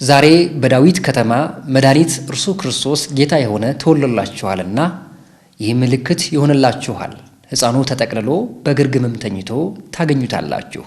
ዛሬ በዳዊት ከተማ መድኃኒት እርሱ ክርስቶስ ጌታ የሆነ ተወልዶላችኋልና ይህ ምልክት ይሆንላችኋል፣ ሕፃኑ ተጠቅልሎ በግርግምም ተኝቶ ታገኙታላችሁ።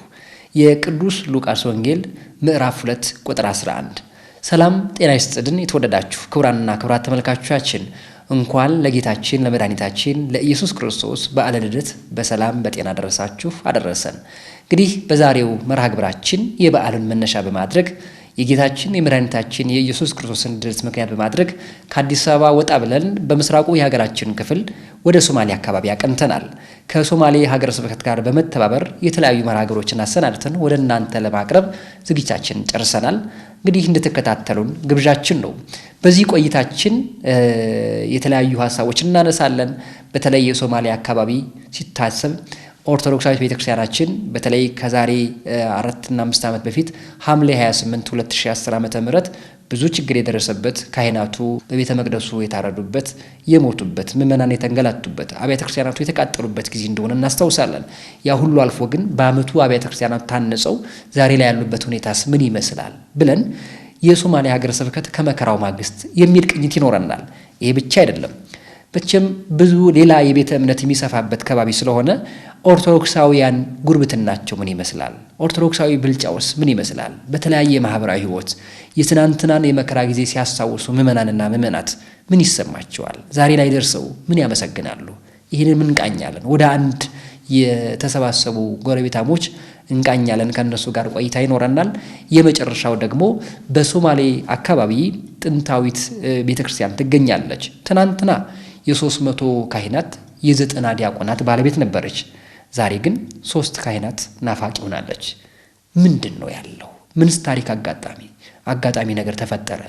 የቅዱስ ሉቃስ ወንጌል ምዕራፍ 2 ቁጥር 11። ሰላም ጤና ይስጥልን። የተወደዳችሁ ክቡራንና ክቡራት ተመልካቾቻችን እንኳን ለጌታችን ለመድኃኒታችን ለኢየሱስ ክርስቶስ በዓለ ልደት በሰላም በጤና ደረሳችሁ አደረሰን። እንግዲህ በዛሬው መርሃ ግብራችን የበዓልን መነሻ በማድረግ የጌታችን የመድኃኒታችን የኢየሱስ ክርስቶስን ልደት ምክንያት በማድረግ ከአዲስ አበባ ወጣ ብለን በምስራቁ የሀገራችን ክፍል ወደ ሶማሌ አካባቢ አቅንተናል። ከሶማሌ ሀገረ ስብከት ጋር በመተባበር የተለያዩ መርሃ ግብሮችን አሰናድተን ወደ እናንተ ለማቅረብ ዝግጅታችን ጨርሰናል። እንግዲህ እንድትከታተሉን ግብዣችን ነው። በዚህ ቆይታችን የተለያዩ ሀሳቦችን እናነሳለን። በተለይ የሶማሌ አካባቢ ሲታሰብ ኦርቶዶክሳዊት ቤተክርስቲያናችን በተለይ ከዛሬ 4 እና 5 ዓመት በፊት ሐምሌ 28 2010 ዓ.ም ብዙ ችግር የደረሰበት ካህናቱ በቤተ መቅደሱ የታረዱበት የሞቱበት ምእመናን የተንገላቱበት አብያተ ክርስቲያናቱ የተቃጠሉበት ጊዜ እንደሆነ እናስታውሳለን። ያ ሁሉ አልፎ ግን በአመቱ አብያተ ክርስቲያናቱ ታንጸው ዛሬ ላይ ያሉበት ሁኔታስ ምን ይመስላል ብለን የሶማሌ ሀገረ ስብከት ከመከራው ማግስት የሚል ቅኝት ይኖረናል። ይሄ ብቻ አይደለም። በቸም ብዙ ሌላ የቤተ እምነት የሚሰፋበት ከባቢ ስለሆነ ኦርቶዶክሳውያን ጉርብትናቸው ምን ይመስላል? ኦርቶዶክሳዊ ብልጫውስ ምን ይመስላል? በተለያየ ማህበራዊ ህይወት የትናንትናን የመከራ ጊዜ ሲያስታውሱ ምእመናንና ምእመናት ምን ይሰማቸዋል? ዛሬ ላይ ደርሰው ምን ያመሰግናሉ? ይህንን ምን እንቃኛለን። ወደ አንድ የተሰባሰቡ ጎረቤታሞች እንቃኛለን። ከነሱ ጋር ቆይታ ይኖረናል። የመጨረሻው ደግሞ በሶማሌ አካባቢ ጥንታዊት ቤተክርስቲያን ትገኛለች። ትናንትና የ300 ካህናት የ90 ዲያቆናት ባለቤት ነበረች። ዛሬ ግን 3 ካህናት ናፋቂ ሆናለች። ምንድን ነው ያለው? ምንስ ታሪክ አጋጣሚ ነገር ተፈጠረ?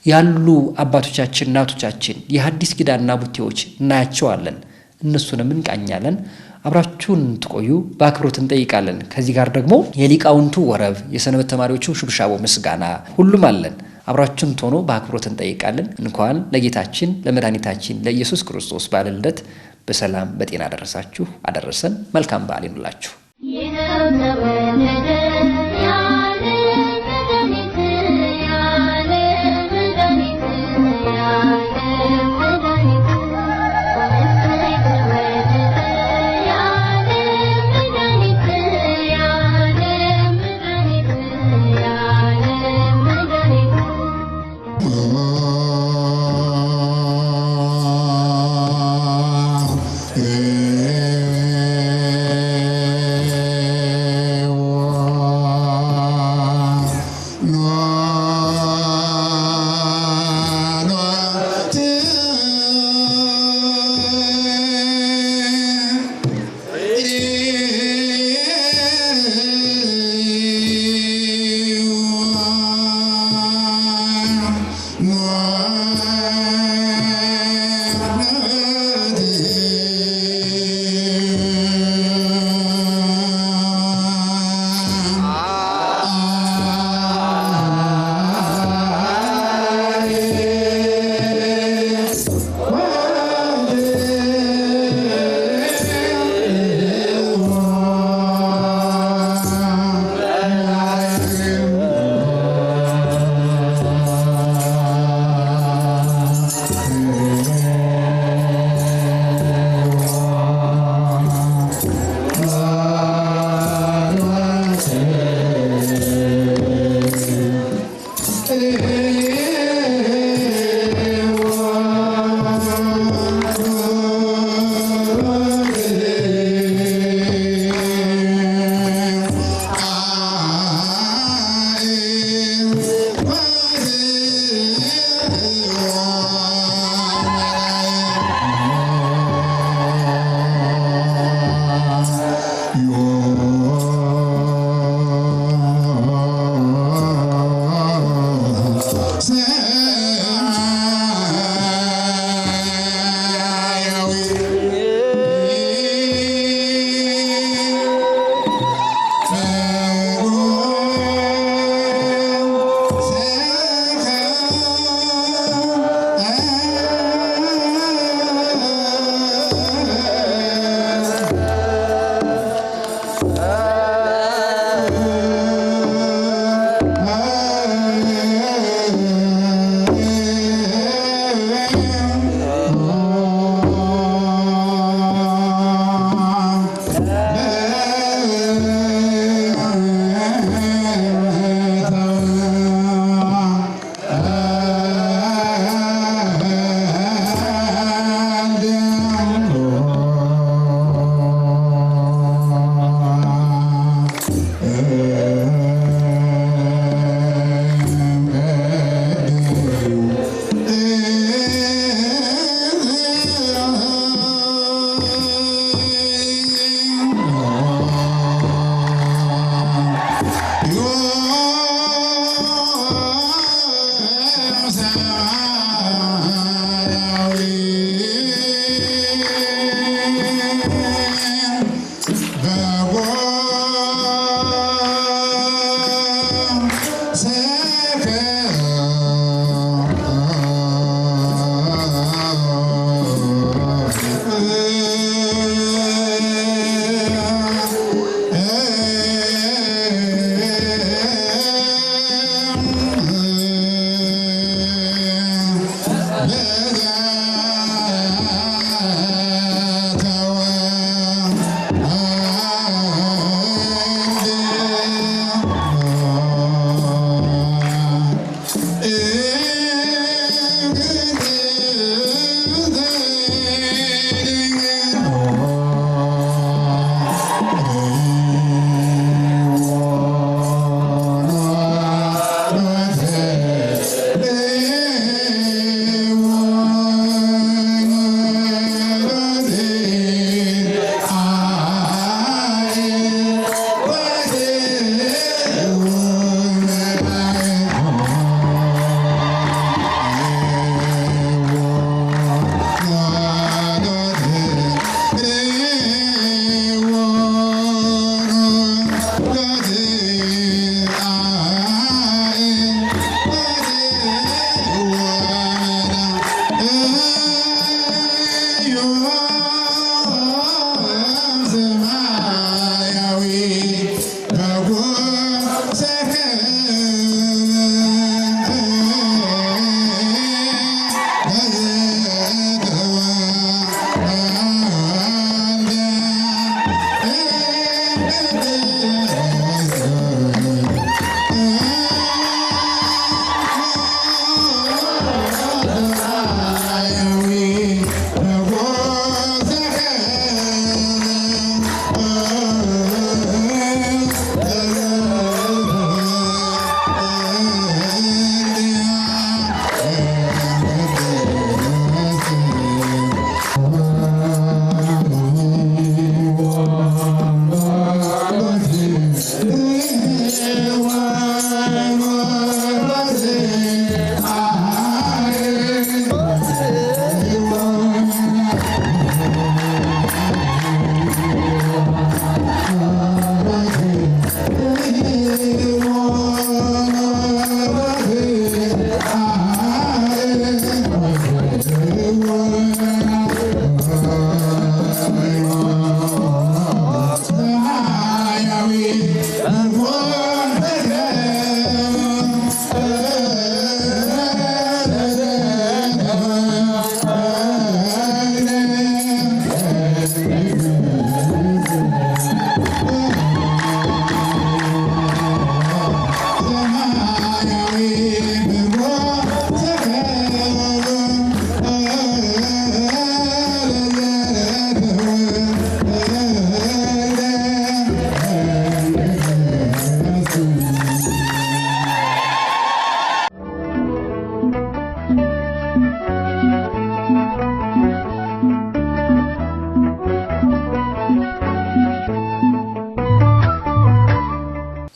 ያሉ አባቶቻችን እናቶቻችን የሐዲስ ኪዳን ናቡቴዎች እናያቸዋለን። እነሱንም እንቃኛለን። አብራችሁን ትቆዩ በአክብሮት እንጠይቃለን። ከዚህ ጋር ደግሞ የሊቃውንቱ ወረብ፣ የሰንበት ተማሪዎቹ ሽብሻቦ ምስጋና ሁሉም አለን። አብራችሁን ሆኖ በአክብሮት እንጠይቃለን። እንኳን ለጌታችን ለመድኃኒታችን ለኢየሱስ ክርስቶስ በዓለ ልደት በሰላም በጤና ደረሳችሁ አደረሰን። መልካም በዓል ይሁንላችሁ።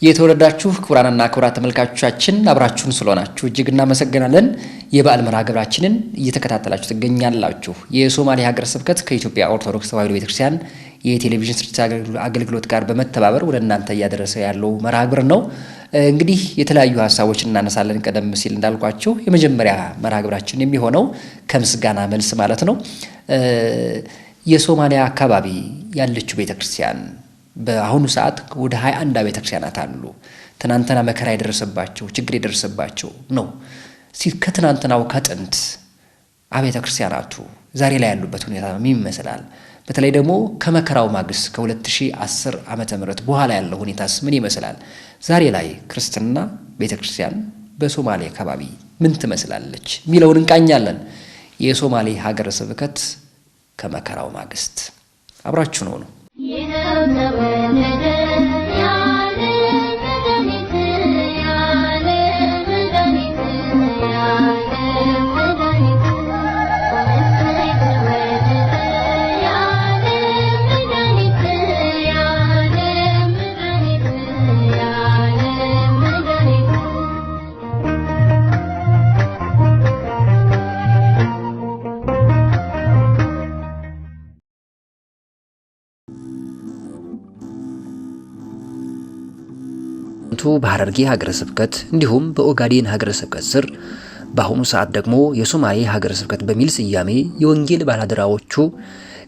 የተወደዳችሁ ክቡራንና ክቡራት ተመልካቾቻችን አብራችሁን ስለሆናችሁ እጅግ እናመሰግናለን። የበዓል መርሃ ግብራችንን እየተከታተላችሁ ትገኛላችሁ። የሶማሌ ሀገረ ስብከት ከኢትዮጵያ ኦርቶዶክስ ተዋሕዶ ቤተክርስቲያን የቴሌቪዥን ስርጭት አገልግሎት ጋር በመተባበር ወደ እናንተ እያደረሰ ያለው መርሃ ግብር ነው። እንግዲህ የተለያዩ ሀሳቦችን እናነሳለን። ቀደም ሲል እንዳልኳችሁ የመጀመሪያ መርሃ ግብራችን የሚሆነው ከምስጋና መልስ ማለት ነው። የሶማሊያ አካባቢ ያለችው ቤተክርስቲያን በአሁኑ ሰዓት ወደ 21 አብያተ ክርስቲያናት አሉ። ትናንትና መከራ የደረሰባቸው ችግር የደረሰባቸው ነው። ከትናንትናው ከጥንት አብያተ ክርስቲያናቱ ዛሬ ላይ ያሉበት ሁኔታ ምን ይመስላል? በተለይ ደግሞ ከመከራው ማግስት ከ2010 ዓመተ ምህረት በኋላ ያለው ሁኔታስ ምን ይመስላል? ዛሬ ላይ ክርስትና ቤተክርስቲያን በሶማሌ አካባቢ ምን ትመስላለች ሚለውን እንቃኛለን። የሶማሌ ሀገረ ስብከት ከመከራው ማግስት አብራችሁ ነው። በሐረርጌ ሀገረ ስብከት እንዲሁም በኦጋዴን ሀገረ ስብከት ስር በአሁኑ ሰዓት ደግሞ የሶማሌ ሀገረ ስብከት በሚል ስያሜ የወንጌል ባላደራዎቹ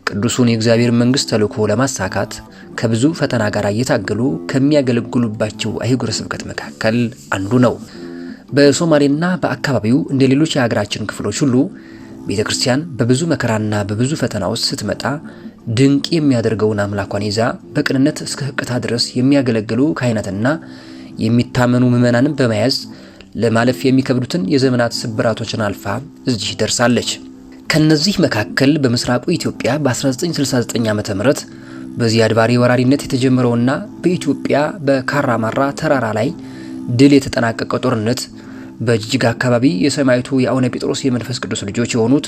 ቅዱሱን የእግዚአብሔር መንግስት ተልእኮ ለማሳካት ከብዙ ፈተና ጋር እየታገሉ ከሚያገለግሉባቸው አህጉረ ስብከት መካከል አንዱ ነው። በሶማሌና በአካባቢው እንደ ሌሎች የሀገራችን ክፍሎች ሁሉ ቤተክርስቲያን በብዙ መከራና በብዙ ፈተና ውስጥ ስትመጣ ድንቅ የሚያደርገውን አምላኳን ይዛ በቅንነት እስከ ሕቅታ ድረስ የሚያገለግሉ ካህናትና የሚታመኑ ምዕመናንን በመያዝ ለማለፍ የሚከብዱትን የዘመናት ስብራቶችን አልፋ እዚህ ደርሳለች። ከነዚህ መካከል በምስራቁ ኢትዮጵያ በ1969 ዓመተ ምህረት በዚያድ ባሬ ወራሪነት የተጀመረውና በኢትዮጵያ በካራማራ ተራራ ላይ ድል የተጠናቀቀው ጦርነት በጅጅጋ አካባቢ የሰማዕቱ የአቡነ ጴጥሮስ የመንፈስ ቅዱስ ልጆች የሆኑት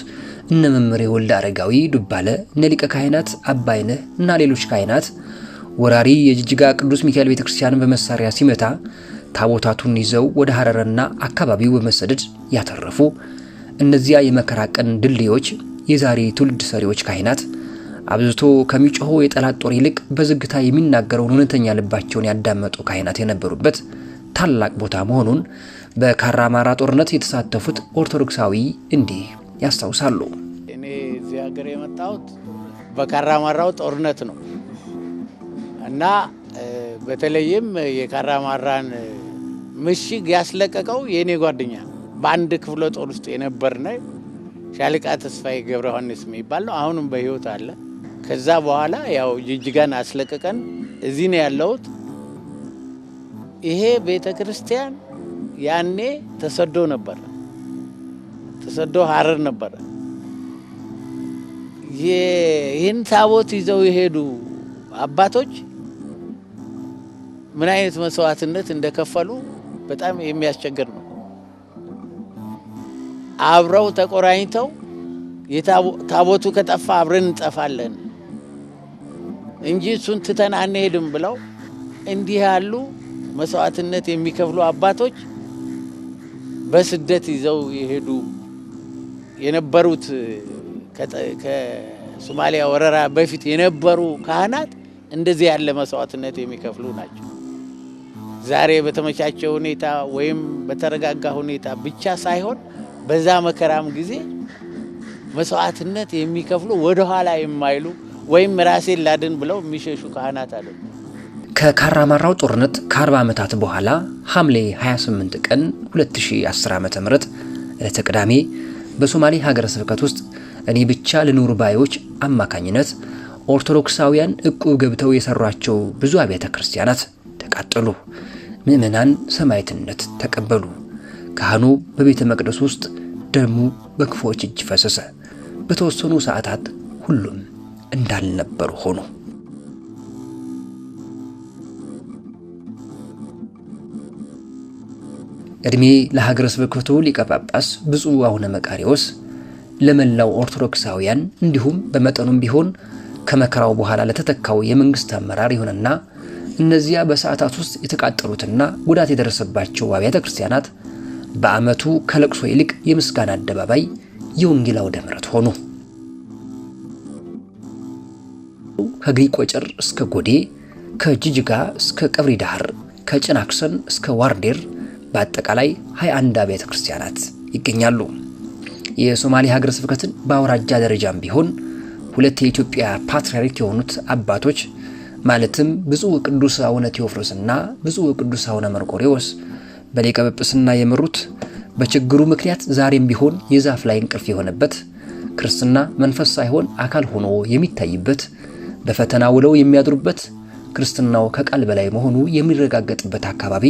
እነ መምህር ወልደ አረጋዊ ዱባለ፣ እነ ሊቀ ካህናት አባይነህ እና ሌሎች ካህናት ወራሪ የጅጅጋ ቅዱስ ሚካኤል ቤተክርስቲያንን በመሳሪያ ሲመታ ታቦታቱን ይዘው ወደ ሐረርና አካባቢው በመሰደድ ያተረፉ እነዚያ የመከራ ቀን ድልድዮች የዛሬ ትውልድ ሰሪዎች ካህናት አብዝቶ ከሚጮኸው የጠላት ጦር ይልቅ በዝግታ የሚናገረውን እውነተኛ ልባቸውን ያዳመጡ ካህናት የነበሩበት ታላቅ ቦታ መሆኑን በካራማራ ጦርነት የተሳተፉት ኦርቶዶክሳዊ እንዲህ ያስታውሳሉ። እኔ እዚህ ሀገር የመጣሁት በካራማራው ጦርነት ነው እና በተለይም የካራማራን ምሽግ ያስለቀቀው የኔ ጓደኛ በአንድ ክፍለ ጦር ውስጥ የነበርነ ሻለቃ ተስፋዬ ገብረ ዮሐንስ የሚባል ነው። አሁንም በህይወት አለ። ከዛ በኋላ ያው ጅጅጋን አስለቀቀን። እዚህ ነው ያለሁት። ይሄ ቤተክርስቲያን ያኔ ተሰዶ ነበር። ተሰዶ ሐረር ነበር። ይህን ታቦት ይዘው የሄዱ አባቶች ምን አይነት መስዋዕትነት እንደከፈሉ በጣም የሚያስቸግር ነው። አብረው ተቆራኝተው ታቦቱ ከጠፋ አብረን እንጠፋለን እንጂ እሱን ትተን አንሄድም ብለው እንዲህ ያሉ መስዋዕትነት የሚከፍሉ አባቶች በስደት ይዘው የሄዱ የነበሩት ከሶማሊያ ወረራ በፊት የነበሩ ካህናት እንደዚህ ያለ መስዋዕትነት የሚከፍሉ ናቸው። ዛሬ በተመቻቸ ሁኔታ ወይም በተረጋጋ ሁኔታ ብቻ ሳይሆን በዛ መከራም ጊዜ መስዋዕትነት የሚከፍሉ ወደ ኋላ የማይሉ ወይም ራሴን ላድን ብለው የሚሸሹ ካህናት አሉ። ከካራማራው ጦርነት ከ40 ዓመታት በኋላ ሐምሌ 28 ቀን 2010 ዓ.ም ዕለተ ቅዳሜ በሶማሌ ሀገረ ስብከት ውስጥ እኔ ብቻ ልኑር ባዮች አማካኝነት ኦርቶዶክሳውያን እቁብ ገብተው የሰሯቸው ብዙ አብያተ ክርስቲያናት ተቃጠሉ። ምዕመናን ሰማዕትነት ተቀበሉ። ካህኑ በቤተ መቅደስ ውስጥ ደሙ በክፉዎች እጅ ፈሰሰ። በተወሰኑ ሰዓታት ሁሉም እንዳልነበሩ ሆኑ። እድሜ ለሀገረ ስብከቱ ሊቀ ጳጳስ ብፁዕ አቡነ መቃርዮስ ለመላው ኦርቶዶክሳውያን እንዲሁም በመጠኑም ቢሆን ከመከራው በኋላ ለተተካው የመንግስት አመራር ይሁንና እነዚያ በሰዓታት ውስጥ የተቃጠሉትና ጉዳት የደረሰባቸው አብያተ ክርስቲያናት በአመቱ ከለቅሶ ይልቅ የምስጋና አደባባይ የወንጌል አውደ ምሕረት ሆኑ። ከግሪክ ቆጨር እስከ ጎዴ፣ ከጅጅጋ እስከ ቀብሪ ዳህር፣ ከጭናክሰን እስከ ዋርዴር በአጠቃላይ 21 አብያተ ክርስቲያናት ይገኛሉ። የሶማሌ ሀገረ ስብከትን በአውራጃ ደረጃም ቢሆን ሁለት የኢትዮጵያ ፓትርያርክ የሆኑት አባቶች ማለትም ብፁዕ ቅዱስ አቡነ ቴዎፍሎስና ብፁዕ ቅዱስ አቡነ መርቆሬዎስ በሊቀ ጵጵስና የመሩት በችግሩ ምክንያት ዛሬም ቢሆን የዛፍ ላይ እንቅልፍ የሆነበት ክርስትና መንፈስ ሳይሆን አካል ሆኖ የሚታይበት በፈተና ውለው የሚያድሩበት ክርስትናው ከቃል በላይ መሆኑ የሚረጋገጥበት አካባቢ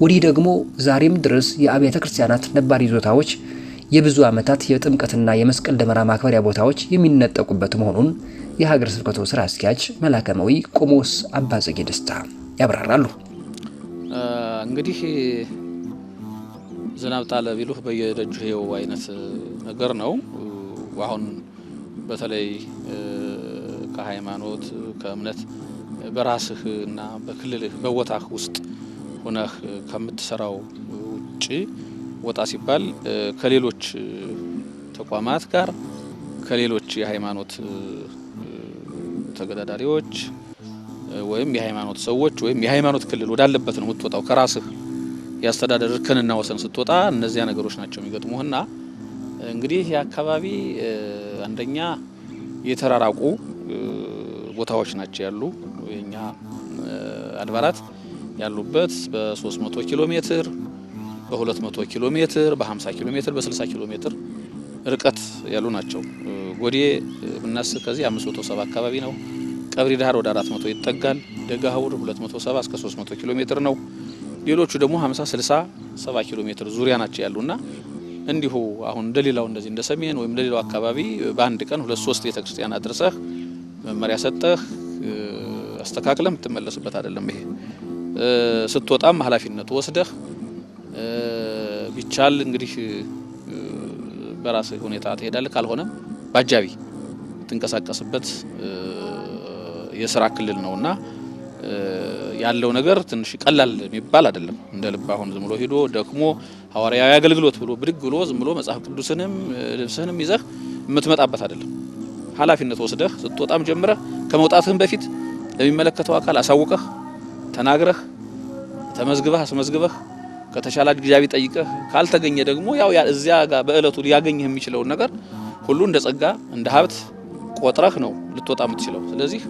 ወዲህ ደግሞ ዛሬም ድረስ የአብያተ ክርስቲያናት ነባር ይዞታዎች የብዙ ዓመታት የጥምቀትና የመስቀል ደመራ ማክበሪያ ቦታዎች የሚነጠቁበት መሆኑን የሀገረ ስብከቱ ስራ አስኪያጅ መላከማዊ ቆሞስ አባ ጽጌ ደስታ ያብራራሉ። እንግዲህ ዝናብ ጣለ ቢሉህ በየደጁ ይኸው አይነት ነገር ነው። አሁን በተለይ ከሃይማኖት ከእምነት በራስህ እና በክልልህ በቦታህ ውስጥ ሆነህ ከምትሰራው ውጪ ወጣ ሲባል ከሌሎች ተቋማት ጋር ከሌሎች የሃይማኖት ተገዳዳሪዎች ወይም የሃይማኖት ሰዎች ወይም የሃይማኖት ክልል ወዳለበት ነው የምትወጣው። ከራስህ ያስተዳደር ከነና ወሰን ስትወጣ እነዚያ ነገሮች ናቸው የሚገጥሙህና እንግዲህ የአካባቢ አንደኛ የተራራቁ ቦታዎች ናቸው ያሉ የኛ አድባራት ያሉበት በ300 ኪሎ ሜትር በ200 ኪሎ ሜትር በ50 ኪሎ ሜትር በ60 ኪሎ ሜትር ርቀት ያሉ ናቸው። ጎዴ ብናስ ከዚህ 570 አካባቢ ነው። ቀብሪ ዳህር ወደ 400 ይጠጋል። ደጋሃውር 270 እስከ 300 ኪሎ ሜትር ነው። ሌሎቹ ደግሞ 50 60 70 ኪሎ ሜትር ዙሪያ ናቸው ያሉና እንዲሁ አሁን እንደሌላው እንደዚህ እንደ ሰሜን ወይም እንደሌላው አካባቢ በአንድ ቀን 2-3 ቤተክርስቲያን አድርሰህ መመሪያ ሰጠህ አስተካክለም ትመለስበት አይደለም። ይሄ ስትወጣም ኃላፊነት ወስደህ ቢቻል እንግዲህ በራስ ሁኔታ ትሄዳለህ። ካልሆነ ባጃቢ ትንቀሳቀስበት የሥራ ክልል ነውና ያለው ነገር ትንሽ ቀላል የሚባል አይደለም። እንደ ልብ አሁን ዝም ብሎ ሄዶ ደክሞ ሐዋርያዊ አገልግሎት ብሎ ብድግ ብሎ ዝም ብሎ መጽሐፍ ቅዱስንም ልብስህንም ይዘህ የምትመጣበት አይደለም። ኃላፊነት ወስደህ ስትወጣም ጀምረህ ከመውጣትህም በፊት ለሚመለከተው አካል አሳውቀህ ተናግረህ ተመዝግበህ አስመዝግበህ ከተሻለ ግጃቢ ጠይቀህ ካልተገኘ ደግሞ ያው እዚያ ጋር በእለቱ ሊያገኝህ የሚችለው ነገር ሁሉ እንደ ጸጋ እንደ ሀብት ቆጥረህ ነው ልትወጣ የምትችለው። ስለዚህ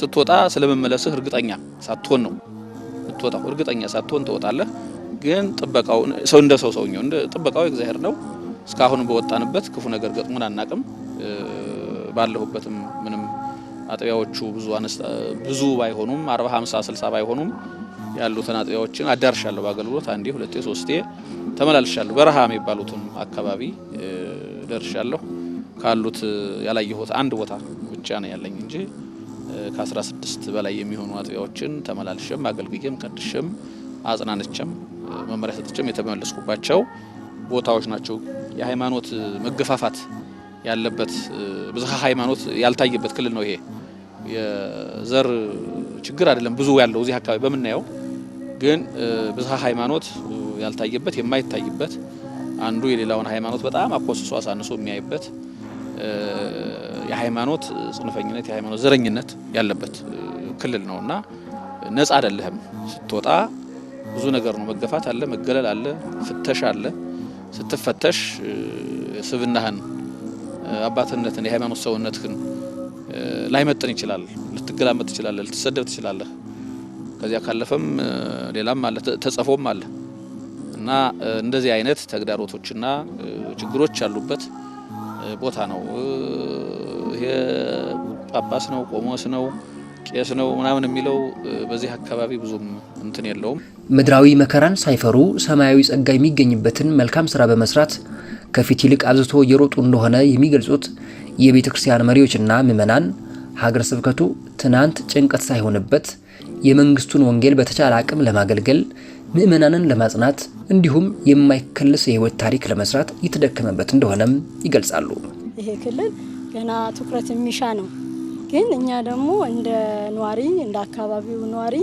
ስትወጣ ስለመመለስህ እርግጠኛ ሳትሆን ነው ልትወጣው። እርግጠኛ ሳትሆን ትወጣለህ። ግን ጥበቃው ሰው እንደ ሰውኛው እንደ ጥበቃው እግዚአብሔር ነው። እስካሁን በወጣንበት ክፉ ነገር ገጥሞን አናቅም። ባለሁበትም ምንም አጥቢያዎቹ ብዙ ባይሆኑም 40 50 60 ባይሆኑም ያሉትን አጥቢያዎችን አዳርሻለሁ። በአገልግሎት አንዴ ሁለቴ ሶስቴ ተመላልሻለሁ። በረሃ የሚባሉትን አካባቢ ደርሻለሁ። ካሉት ያላየሁት አንድ ቦታ ብቻ ነው ያለኝ እንጂ ከ16 በላይ የሚሆኑ አጥቢያዎችን ተመላልሸም አገልግዬም ቀድሼም አጽናንቼም መመሪያ ሰጥቼም የተመለስኩባቸው ቦታዎች ናቸው። የሃይማኖት መገፋፋት ያለበት ብዙሃ ሃይማኖት ያልታየበት ክልል ነው ይሄ። የዘር ችግር አይደለም ብዙ ያለው እዚህ አካባቢ በመናየው፣ ግን ብዙሃ ሃይማኖት ያልታየበት የማይታይበት አንዱ የሌላውን ሃይማኖት በጣም አኮስሶ አሳንሶ የሚያይበት የሃይማኖት ጽንፈኝነት የሃይማኖት ዘረኝነት ያለበት ክልል ነውና ነፃ አይደለም። ስትወጣ ብዙ ነገር ነው። መገፋት አለ፣ መገለል አለ፣ ፍተሽ አለ። ስትፈተሽ ስብናህን አባትነትን የሃይማኖት ሰውነትህን ላይመጥን ይችላል። ልትገላመጥ ትችላለህ፣ ልትሰደብ ትችላለህ። ከዚያ ካለፈም ሌላም አለ ተጽፎም አለ እና እንደዚህ አይነት ተግዳሮቶችና ችግሮች ያሉበት ቦታ ነው። ይሄ ጳጳስ ነው ቆሞስ ነው ቄስ ነው ምናምን የሚለው በዚህ አካባቢ ብዙም እንትን የለውም። ምድራዊ መከራን ሳይፈሩ ሰማያዊ ጸጋ የሚገኝበትን መልካም ስራ በመስራት ከፊት ይልቅ አብዝቶ እየሮጡ እንደሆነ የሚገልጹት የቤተ ክርስቲያን መሪዎችና ምዕመናን ሀገረ ስብከቱ ትናንት ጭንቀት ሳይሆንበት የመንግስቱን ወንጌል በተቻለ አቅም ለማገልገል ምዕመናንን ለማጽናት እንዲሁም የማይከለስ የህይወት ታሪክ ለመስራት የተደከመበት እንደሆነም ይገልጻሉ። ይሄ ክልል ገና ትኩረት የሚሻ ነው። ግን እኛ ደግሞ እንደ ኗሪ እንደ አካባቢው ኗሪ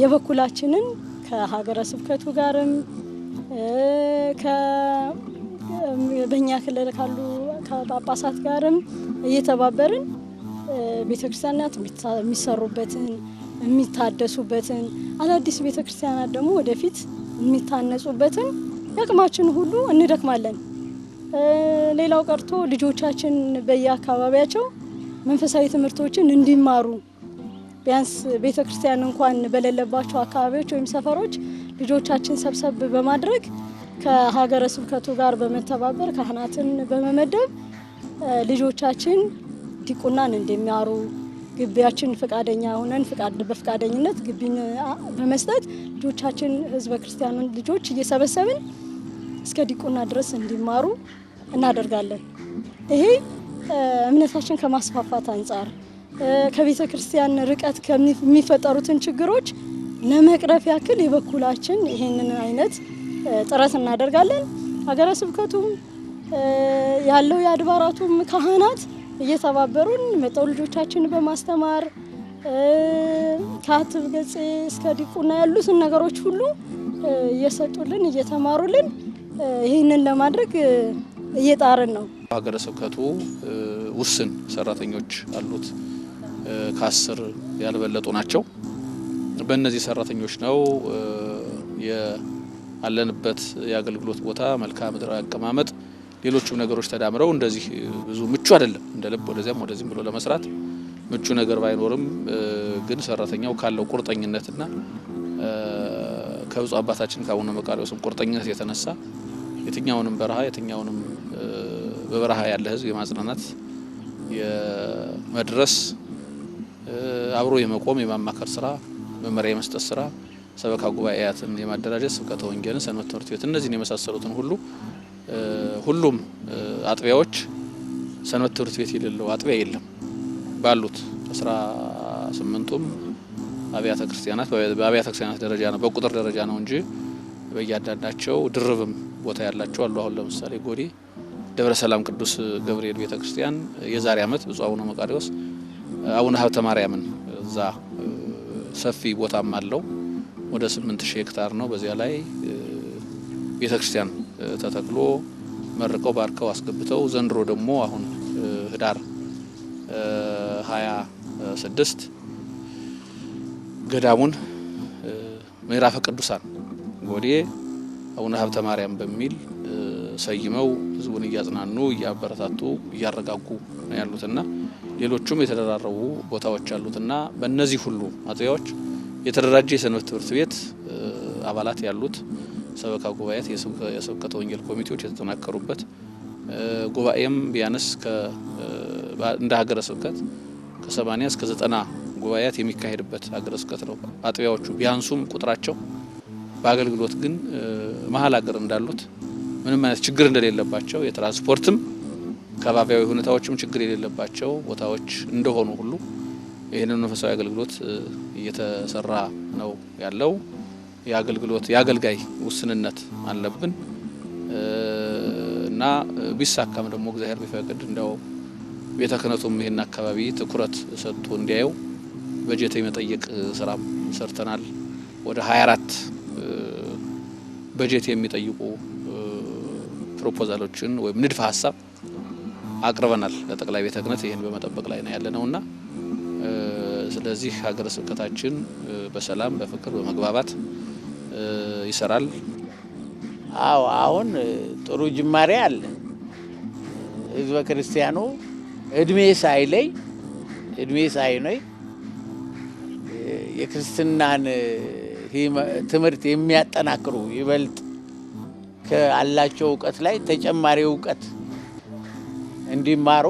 የበኩላችንን ከሀገረ ስብከቱ ጋርም በእኛ ክልል ካሉ ከጳጳሳት ጋርም እየተባበርን ቤተክርስቲያናት የሚሰሩበትን የሚታደሱበትን አዳዲስ ቤተክርስቲያናት ደግሞ ወደፊት የሚታነጹበትን ያቅማችን ሁሉ እንደክማለን። ሌላው ቀርቶ ልጆቻችን በየአካባቢያቸው መንፈሳዊ ትምህርቶችን እንዲማሩ ቢያንስ ቤተክርስቲያን እንኳን በሌለባቸው አካባቢዎች ወይም ሰፈሮች ልጆቻችን ሰብሰብ በማድረግ ከሀገረ ስብከቱ ጋር በመተባበር ካህናትን በመመደብ ልጆቻችን ዲቁናን እንደሚያሩ ግቢያችን ፈቃደኛ ሆነን በፈቃደኝነት ግቢን በመስጠት ልጆቻችን ህዝበ ክርስቲያኑን ልጆች እየሰበሰብን እስከ ዲቁና ድረስ እንዲማሩ እናደርጋለን። ይሄ እምነታችን ከማስፋፋት አንጻር ከቤተ ክርስቲያን ርቀት ከሚፈጠሩትን ችግሮች ለመቅረፍ ያክል የበኩላችን ይሄንን አይነት ጥረት እናደርጋለን። ሀገረ ስብከቱም ያለው የአድባራቱም ካህናት እየተባበሩን መጠው ልጆቻችን በማስተማር ከአትብ ገጽ እስከ ዲቁና ያሉትን ነገሮች ሁሉ እየሰጡልን እየተማሩልን ይህንን ለማድረግ እየጣርን ነው። ሀገረ ስብከቱ ውስን ሰራተኞች አሉት፣ ከ10 ያልበለጡ ናቸው። በእነዚህ ሰራተኞች ነው ያለንበት የአገልግሎት ቦታ መልክዓ ምድራዊ አቀማመጥ ሌሎችም ነገሮች ተዳምረው እንደዚህ ብዙ ምቹ አይደለም። እንደ ልብ ወደዚያም ወደዚህም ብሎ ለመስራት ምቹ ነገር ባይኖርም ግን ሰራተኛው ካለው ቁርጠኝነትና ከብፁዕ አባታችን ከአቡነ መቃርዮስም ቁርጠኝነት የተነሳ የትኛውንም በረሃ የትኛውንም በበረሃ ያለ ህዝብ የማጽናናት የመድረስ አብሮ የመቆም የማማከር ስራ፣ መመሪያ የመስጠት ስራ፣ ሰበካ ጉባኤያትን የማደራጀት፣ ስብከተ ወንጌልን፣ ሰንበት ትምህርት ቤት እነዚህን የመሳሰሉትን ሁሉ ሁሉም አጥቢያዎች ሰንበት ትምህርት ቤት የሌለው አጥቢያ የለም። ባሉት 18ቱም አብያተ ክርስቲያናት በአብያተ ክርስቲያናት ደረጃ ነው በቁጥር ደረጃ ነው እንጂ በእያንዳንዳቸው ድርብም ቦታ ያላቸው አሉ። አሁን ለምሳሌ ጎዴ ደብረ ሰላም ቅዱስ ገብርኤል ቤተክርስቲያን የዛሬ ዓመት ብፁዕ አቡነ መቃርዮስ አቡነ ሀብተ ማርያምን እዛ ሰፊ ቦታም አለው ወደ 8000 ሄክታር ነው። በዚያ ላይ ቤተክርስቲያን ተተክሎ መርቀው ባርከው አስገብተው ዘንድሮ ደግሞ አሁን ህዳር 26 ገዳሙን ምዕራፈ ቅዱሳን ጎዴ አቡነ ሀብተ ማርያም በሚል ሰይመው ህዝቡን እያጽናኑ እያበረታቱ እያረጋጉ ነው ያሉትና ሌሎችም የተደራረቡ ቦታዎች አሉትና በእነዚህ ሁሉ አጥቢያዎች የተደራጀ የሰንበት ትምህርት ቤት አባላት ያሉት ሰበካ ጉባኤያት የስብከተ ወንጌል ኮሚቴዎች የተጠናከሩበት ጉባኤም ቢያንስ እንደ ሀገረ ስብከት ከ80 እስከ 90 ጉባኤያት የሚካሄድበት ሀገረ ስብከት ነው። አጥቢያዎቹ ቢያንሱም ቁጥራቸው በአገልግሎት ግን መሀል ሀገር እንዳሉት ምንም አይነት ችግር እንደሌለባቸው የትራንስፖርትም ከባቢያዊ ሁኔታዎችም ችግር የሌለባቸው ቦታዎች እንደሆኑ ሁሉ ይህንን መንፈሳዊ አገልግሎት እየተሰራ ነው ያለው። የአገልጋይ ውስንነት አለብን እና ቢሳካም ደግሞ እግዚአብሔር ቢፈቅድ እንደው ቤተ ክህነቱም ይሄን አካባቢ ትኩረት ሰጥቶ እንዲያየው በጀት የመጠየቅ ስራም ሰርተናል። ወደ 24 በጀት የሚጠይቁ ፕሮፖዛሎችን ወይም ንድፈ ሀሳብ አቅርበናል ለጠቅላይ ቤተ ክህነት። ይሄን በመጠበቅ ላይ ነው ያለነውና ስለዚህ ሀገረ ስብከታችን በሰላም በፍቅር በመግባባት ይሰራል። አዎ አሁን ጥሩ ጅማሬ አለ። ህዝበ ክርስቲያኑ እድሜ ሳይለይ የክርስትናን ትምህርት የሚያጠናክሩ ይበልጥ ካላቸው እውቀት ላይ ተጨማሪ እውቀት እንዲማሩ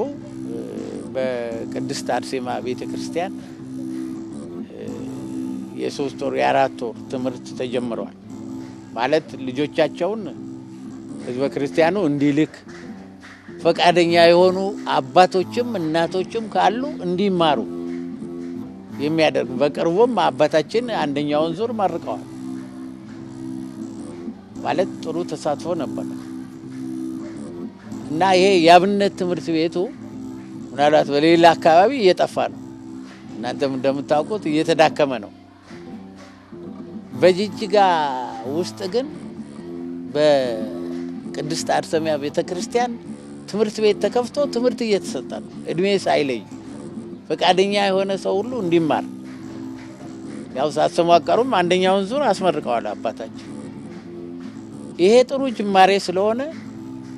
በቅድስት አርሴማ ቤተክርስቲያን የ3 ወር የ4 ወር ትምህርት ተጀምሯል። ማለት ልጆቻቸውን ህዝበ ክርስቲያኑ እንዲልክ ፈቃደኛ የሆኑ አባቶችም እናቶችም ካሉ እንዲማሩ የሚያደርግ በቅርቡም አባታችን አንደኛውን ዙር መርቀዋል። ማለት ጥሩ ተሳትፎ ነበር እና ይሄ የአብነት ትምህርት ቤቱ ምናልባት በሌላ አካባቢ እየጠፋ ነው፣ እናንተም እንደምታውቁት እየተዳከመ ነው። በጅጅጋ ውስጥ ግን በቅድስት አርሴማ ቤተክርስቲያን ትምህርት ቤት ተከፍቶ ትምህርት እየተሰጠ ነው። እድሜ ሳይለይ ፈቃደኛ የሆነ ሰው ሁሉ እንዲማር ያው ሳሰማቀሩም አንደኛውን ዙር አስመርቀዋል አባታችን። ይሄ ጥሩ ጅማሬ ስለሆነ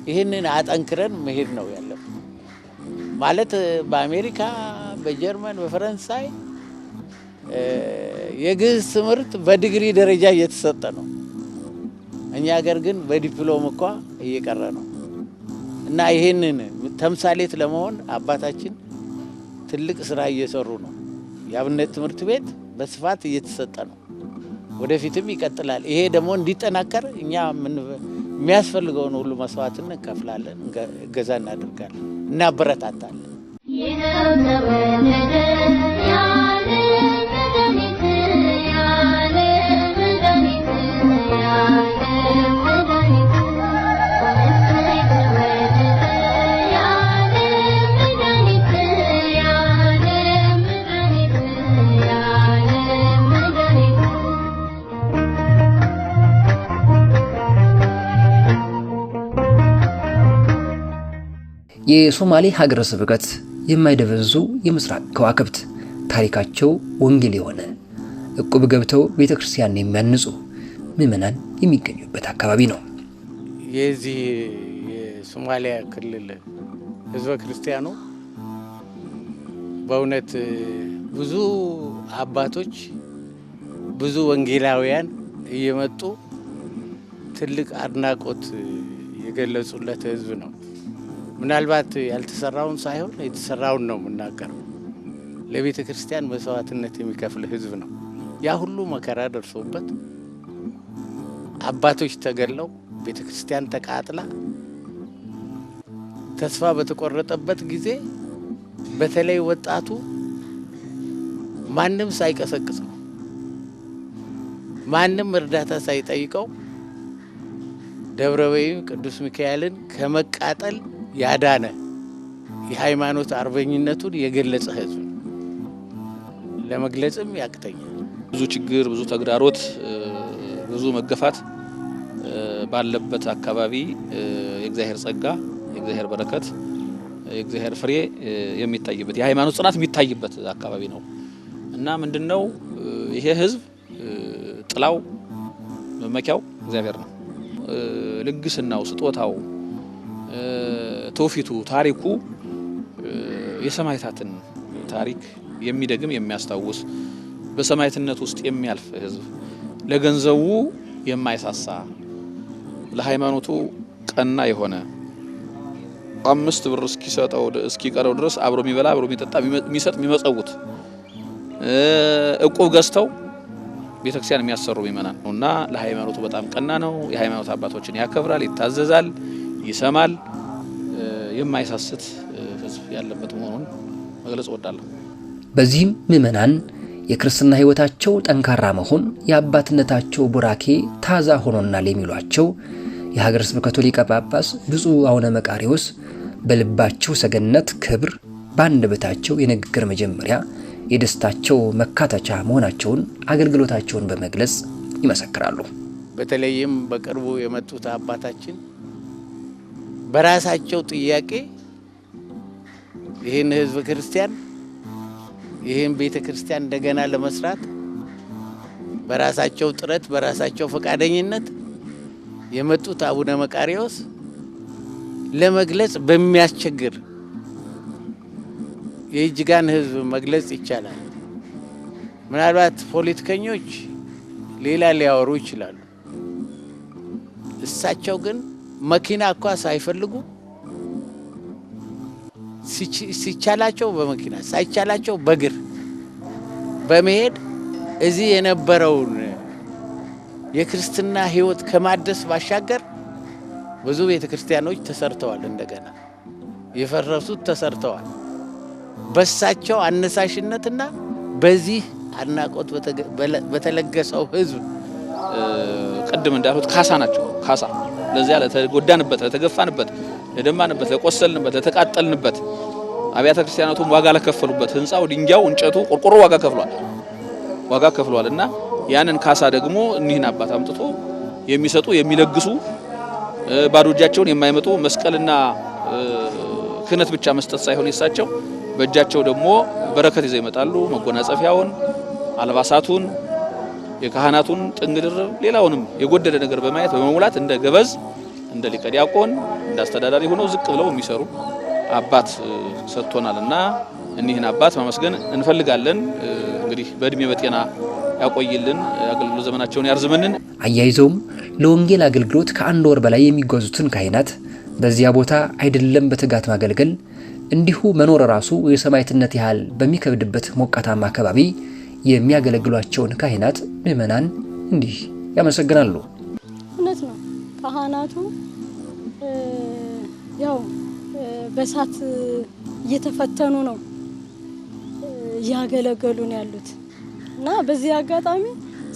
ይሄንን አጠንክረን መሄድ ነው ያለው። ማለት በአሜሪካ፣ በጀርመን፣ በፈረንሳይ የግዕዝ ትምህርት በዲግሪ ደረጃ እየተሰጠ ነው። እኛ ሀገር ግን በዲፕሎም እንኳን እየቀረ ነው እና ይሄንን ተምሳሌት ለመሆን አባታችን ትልቅ ስራ እየሰሩ ነው። የአብነት ትምህርት ቤት በስፋት እየተሰጠ ነው። ወደፊትም ይቀጥላል። ይሄ ደግሞ እንዲጠናከር እኛ የሚያስፈልገውን ሁሉ መስዋዕትን እንከፍላለን፣ እገዛ እናደርጋለን፣ እናበረታታለን። የሶማሌ ሀገረ ስብከት የማይደበዙ የምስራቅ ከዋክብት ታሪካቸው ወንጌል የሆነ እቁብ ገብተው ቤተክርስቲያን የሚያንጹ ምዕመናን የሚገኙበት አካባቢ ነው። የዚህ የሶማሊያ ክልል ህዝበ ክርስቲያኑ በእውነት ብዙ አባቶች ብዙ ወንጌላውያን እየመጡ ትልቅ አድናቆት የገለጹለት ህዝብ ነው። ምናልባት ያልተሰራውን ሳይሆን የተሰራውን ነው የምናገረው። ለቤተ ክርስቲያን መስዋዕትነት የሚከፍል ህዝብ ነው። ያ ሁሉ መከራ ደርሶበት አባቶች ተገለው ቤተ ክርስቲያን ተቃጥላ ተስፋ በተቆረጠበት ጊዜ በተለይ ወጣቱ ማንም ሳይቀሰቅሰው ማንም እርዳታ ሳይጠይቀው ደብረወይን ቅዱስ ሚካኤልን ከመቃጠል ያዳነ የሃይማኖት አርበኝነቱን የገለጸ ህዝብ ነው። ለመግለጽም ያቅተኛል። ብዙ ችግር፣ ብዙ ተግዳሮት፣ ብዙ መገፋት ባለበት አካባቢ የእግዚአብሔር ጸጋ፣ የእግዚአብሔር በረከት፣ የእግዚአብሔር ፍሬ የሚታይበት የሃይማኖት ጽናት የሚታይበት አካባቢ ነው እና ምንድነው ይሄ ህዝብ ጥላው መመኪያው እግዚአብሔር ነው። ልግስናው፣ ስጦታው፣ ትውፊቱ፣ ታሪኩ የሰማዕታትን ታሪክ የሚደግም የሚያስታውስ በሰማዕትነት ውስጥ የሚያልፍ ህዝብ ለገንዘቡ የማይሳሳ ለሃይማኖቱ ቀና የሆነ 5 ብር እስኪቀረው ድረስ አብሮ የሚበላ አብሮ የሚጠጣ የሚሰጥ የሚመጸውት እቁብ ገዝተው ቤተክርስቲያን የሚያሰሩ ምእመናን ነውና ለሃይማኖቱ በጣም ቀና ነው። የሃይማኖት አባቶችን ያከብራል፣ ይታዘዛል፣ ይሰማል። የማይሳስት ህዝብ ያለበት መሆኑን መግለጽ እወዳለሁ። በዚህም ምእመናን የክርስትና ህይወታቸው ጠንካራ መሆን የአባትነታቸው ቡራኬ ታዛ ሆኖናል የሚሏቸው የሀገረ ስብከቱ ሊቀ ጳጳስ ብፁዕ አቡነ መቃርዮስ በልባቸው ሰገነት ክብር በአንደበታቸው የንግግር መጀመሪያ የደስታቸው መካተቻ መሆናቸውን አገልግሎታቸውን በመግለጽ ይመሰክራሉ። በተለይም በቅርቡ የመጡት አባታችን በራሳቸው ጥያቄ ይህን ህዝብ ክርስቲያን ይህን ቤተ ክርስቲያን እንደገና ለመስራት በራሳቸው ጥረት በራሳቸው ፈቃደኝነት የመጡት አቡነ መቃርዮስ ለመግለጽ በሚያስቸግር የጅጅጋን ህዝብ መግለጽ ይቻላል። ምናልባት ፖለቲከኞች ሌላ ሊያወሩ ይችላሉ። እሳቸው ግን መኪና እንኳን ሳይፈልጉ ሲቻላቸው በመኪና ሳይቻላቸው በእግር በመሄድ እዚህ የነበረውን የክርስትና ህይወት ከማደስ ባሻገር ብዙ ቤተክርስቲያኖች ተሰርተዋል። እንደገና የፈረሱት ተሰርተዋል። በሳቸው አነሳሽነትና በዚህ አድናቆት በተለገሰው ህዝብ ቅድም እንዳሉት ካሳ ናቸው። ካሳ ለዚያ ለተጎዳንበት፣ ለተገፋንበት፣ ለደማንበት፣ ለቆሰልንበት፣ ለተቃጠልንበት አብያተ ክርስቲያናቱም ዋጋ ለከፈሉበት ህንጻው፣ ድንጋዩ፣ እንጨቱ፣ ቆርቆሮ ዋጋ ከፍሏል እና ያንን ካሳ ደግሞ እኒህን አባት አምጥቶ የሚሰጡ የሚለግሱ ባዶ እጃቸውን የማይመጡ መስቀልና ክህነት ብቻ መስጠት ሳይሆን የሳቸው በእጃቸው ደግሞ በረከት ይዘው ይመጣሉ። መጎናጸፊያውን፣ አልባሳቱን፣ የካህናቱን ጥንግድር ሌላውንም የጎደለ ነገር በማየት በመሙላት እንደ ገበዝ እንደ ሊቀ ዲያቆን እንደ አስተዳዳሪ ሆነው ዝቅ ብለው የሚሰሩ አባት ሰጥቶናልና እኒህን አባት ማመስገን እንፈልጋለን። እንግዲህ በእድሜ በጤና ያቆይልን፣ አገልግሎት ዘመናቸውን ያርዝምልን። አያይዘውም ለወንጌል አገልግሎት ከ1 ወር በላይ የሚጓዙትን ካህናት በዚያ ቦታ አይደለም በትጋት ማገልገል እንዲሁ መኖር ራሱ የሰማዕትነት ያህል በሚከብድበት ሞቃታማ አካባቢ የሚያገለግሏቸውን ካህናት ምዕመናን እንዲህ ያመሰግናሉ። እውነት ነው። ካህናቱ ያው በሳት እየተፈተኑ ነው ያገለገሉን ያሉት እና በዚህ አጋጣሚ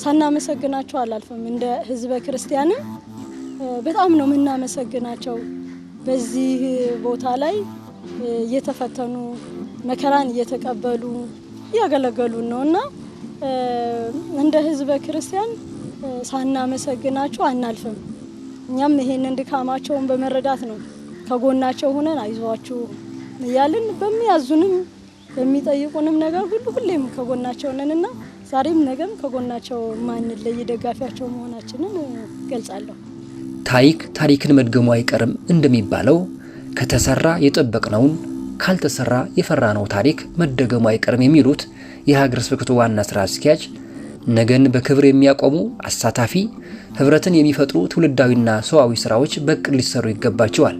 ሳናመሰግናቸው አላልፈም። እንደ ህዝበ ክርስቲያንም በጣም ነው የምናመሰግናቸው። በዚህ ቦታ ላይ እየተፈተኑ መከራን እየተቀበሉ ያገለገሉን ነውና እንደ ህዝበ ክርስቲያን ሳናመሰግናቸው አናልፈም። እኛም ይሄንን ድካማቸውን በመረዳት ነው ከጎናቸው ሆነን አይዟችሁ እያልን በሚያዙንም በሚጠይቁንም ነገር ሁሉ ሁሌም ከጎናቸው ነንና ዛሬም ነገም ከጎናቸው ማንለይ ደጋፊያቸው መሆናችንን ገልጻለሁ። ታሪክን መድገሙ አይቀርም እንደሚባለው ከተሰራ የጠበቅነውን ካልተሰራ የፈራነው ታሪክ መደገሙ አይቀርም የሚሉት የሀገረ ስብከቱ ዋና ስራ አስኪያጅ ነገን በክብር የሚያቆሙ አሳታፊ ህብረትን የሚፈጥሩ ትውልዳዊና ሰዋዊ ስራዎች በቅል ሊሰሩ ይገባቸዋል።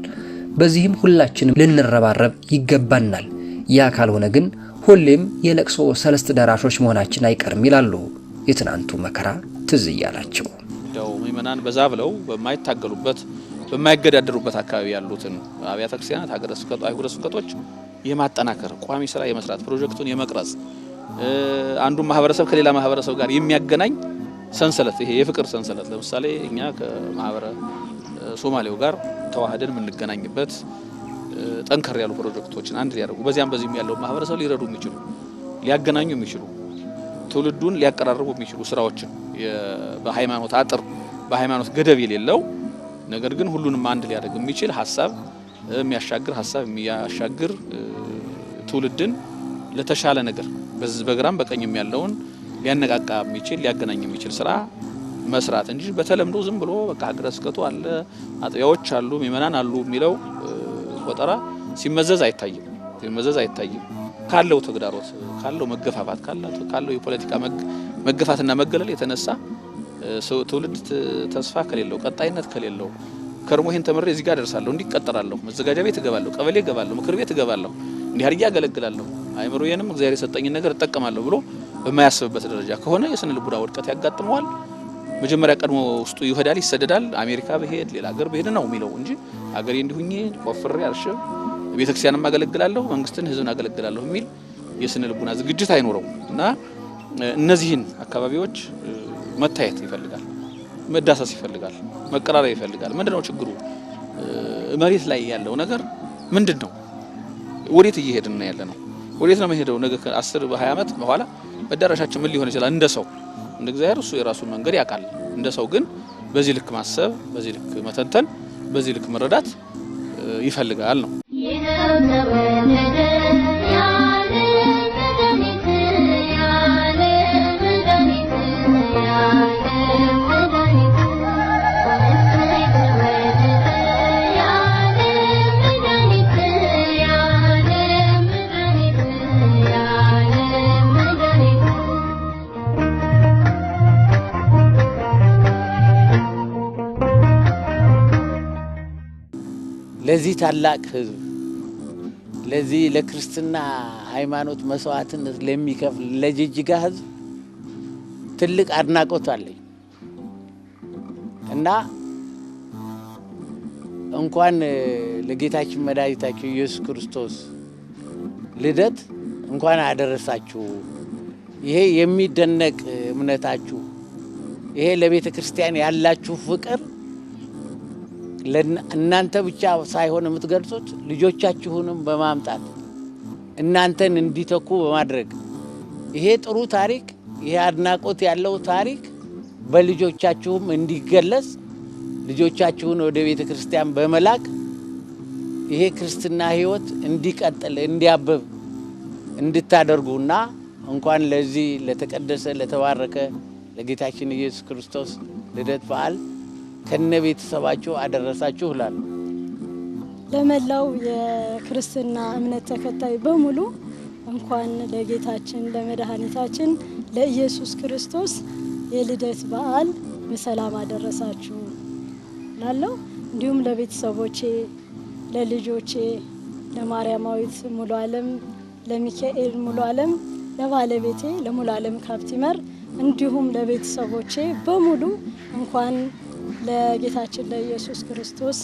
በዚህም ሁላችንም ልንረባረብ ይገባናል። ያ ካልሆነ ግን ሁሌም የለቅሶ ሰለስት ደራሾች መሆናችን አይቀርም ይላሉ። የትናንቱ መከራ ትዝ እያላቸው እንደው ምእመናን በዛ ብለው በማይታገሉበት በማይገዳደሩበት አካባቢ ያሉትን አብያተ ክርስቲያናት ሀገረ ስብከቶች የማጠናከር ቋሚ ስራ የመስራት ፕሮጀክቱን የመቅረጽ አንዱ ማህበረሰብ ከሌላ ማህበረሰብ ጋር የሚያገናኝ ሰንሰለት ይሄ የፍቅር ሰንሰለት ለምሳሌ እኛ ከማህበረ ሶማሌው ጋር ተዋህደን የምንገናኝበት ጠንከር ያሉ ፕሮጀክቶችን አንድ ሊያደርጉ በዚያም በዚህም ያለው ማህበረሰብ ሊረዱ የሚችሉ ሊያገናኙ የሚችሉ ትውልዱን ሊያቀራርቡ የሚችሉ ስራዎችን በሃይማኖት አጥር በሃይማኖት ገደብ የሌለው ነገር ግን ሁሉንም አንድ ሊያደርግ የሚችል ሀሳብ የሚያሻግር ትውልድን ለተሻለ ነገር በግራም በቀኝም ያለውን ሊያነቃቃ የሚችል ሊያገናኝ የሚችል ስራ መስራት እንጂ በተለምዶ ዝም ብሎ በቃ ሀገረ ስብከቱ አለ አጥቢያዎች አሉ ምእመናን አሉ የሚለው ቆጠራ ሲመዘዝ አይታይም። ካለው ተግዳሮት ካለው መገፋፋት ካለው የፖለቲካ መገፋትና መገለል የተነሳ ትውልድ ተስፋ ከሌለው ቀጣይነት ከሌለው ከርሞ ይሄን ተመረ እዚህ ጋር ደርሳለሁ እንዲቀጠራለሁ መዘጋጃ ቤት እገባለሁ ቀበሌ እገባለሁ ምክር ቤት እገባለሁ እንዲህ አድርጌ አገለግላለሁ አይምሮዬንም እግዚአብሔር የሰጠኝን ነገር እጠቀማለሁ ብሎ በማያስብበት ደረጃ ከሆነ የስነ ልቡና ውድቀት ያጋጥመዋል። መጀመሪያ ቀድሞ ውስጡ ይሄዳል ይሰደዳል። አሜሪካ በሄድ ሌላ ሀገር በሄድ ነው የሚለው እንጂ ሀገሬ እንዲሁኝ ቆፍሬ አርሽም ቤተክርስቲያንም አገለግላለሁ መንግስትን ህዝብን አገለግላለሁ የሚል የስነ ልቡና ዝግጅት አይኖረው እና እነዚህን አካባቢዎች መታየት ይፈልጋል፣ መዳሰስ ይፈልጋል፣ መቀራረብ ይፈልጋል። ምንድነው ችግሩ? መሬት ላይ ያለው ነገር ምንድነው? ወዴት እየሄድን ነው ያለነው? ወዴት ነው መሄደው? ነገ 10 በ20 ዓመት በኋላ መዳረሻችን ምን ሊሆን ይችላል? እንደ ሰው እንደ እግዚአብሔር እሱ የራሱን መንገድ ያውቃል። እንደ ሰው ግን በዚህ ልክ ማሰብ፣ በዚህ ልክ መተንተን፣ በዚህ ልክ መረዳት ይፈልጋል ነው። ለዚህ ታላቅ ህዝብ ለዚህ ለክርስትና ሃይማኖት መስዋዕትነት ለሚከፍል ለጅጅጋ ህዝብ ትልቅ አድናቆት አለኝ እና እንኳን ለጌታችን መድኃኒታችን ኢየሱስ ክርስቶስ ልደት እንኳን አደረሳችሁ። ይሄ የሚደነቅ እምነታችሁ ይሄ ለቤተ ክርስቲያን ያላችሁ ፍቅር እናንተ ብቻ ሳይሆን የምትገልጹት ልጆቻችሁንም በማምጣት እናንተን እንዲተኩ በማድረግ ይሄ ጥሩ ታሪክ ይሄ አድናቆት ያለው ታሪክ በልጆቻችሁም እንዲገለጽ ልጆቻችሁን ወደ ቤተ ክርስቲያን በመላክ ይሄ ክርስትና ሕይወት እንዲቀጥል እንዲያብብ እንድታደርጉና እንኳን ለዚህ ለተቀደሰ ለተባረከ ለጌታችን ኢየሱስ ክርስቶስ ልደት በዓል ከነ ቤተሰባችሁ አደረሳችሁ እላለሁ። ለመላው የክርስትና እምነት ተከታይ በሙሉ እንኳን ለጌታችን ለመድኃኒታችን ለኢየሱስ ክርስቶስ የልደት በዓል በሰላም አደረሳችሁ ላለው እንዲሁም ለቤተሰቦቼ ለልጆቼ ለማርያማዊት ሙሉ ዓለም ለሚካኤል ሙሉ ዓለም ለባለቤቴ ለሙሉ ዓለም ካፕቲመር እንዲሁም ለቤተሰቦቼ በሙሉ እንኳን ለጌታችን ለኢየሱስ ክርስቶስ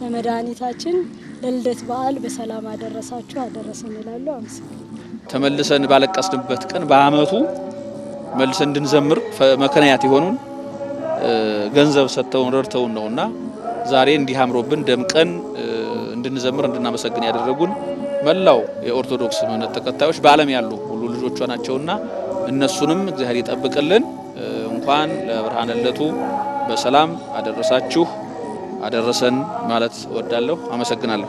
ለመድኃኒታችን ለልደት በዓል በሰላም አደረሳችሁ አደረሰን እላለሁ። አመሰግናለሁ። ተመልሰን ባለቀስንበት ቀን በአመቱ መልሰን እንድንዘምር ምክንያት የሆኑን ገንዘብ ሰጥተውን ረድተውን ነውና ዛሬ እንዲህ አምሮብን ደምቀን እንድንዘምር እንድናመሰግን ያደረጉን መላው የኦርቶዶክስ እምነት ተከታዮች በዓለም ያሉ ሁሉ ልጆቿ ናቸውና እነሱንም እግዚአብሔር ይጠብቅልን። እንኳን ለብርሃነ ልደቱ በሰላም አደረሳችሁ አደረሰን ማለት እወዳለሁ። አመሰግናለሁ።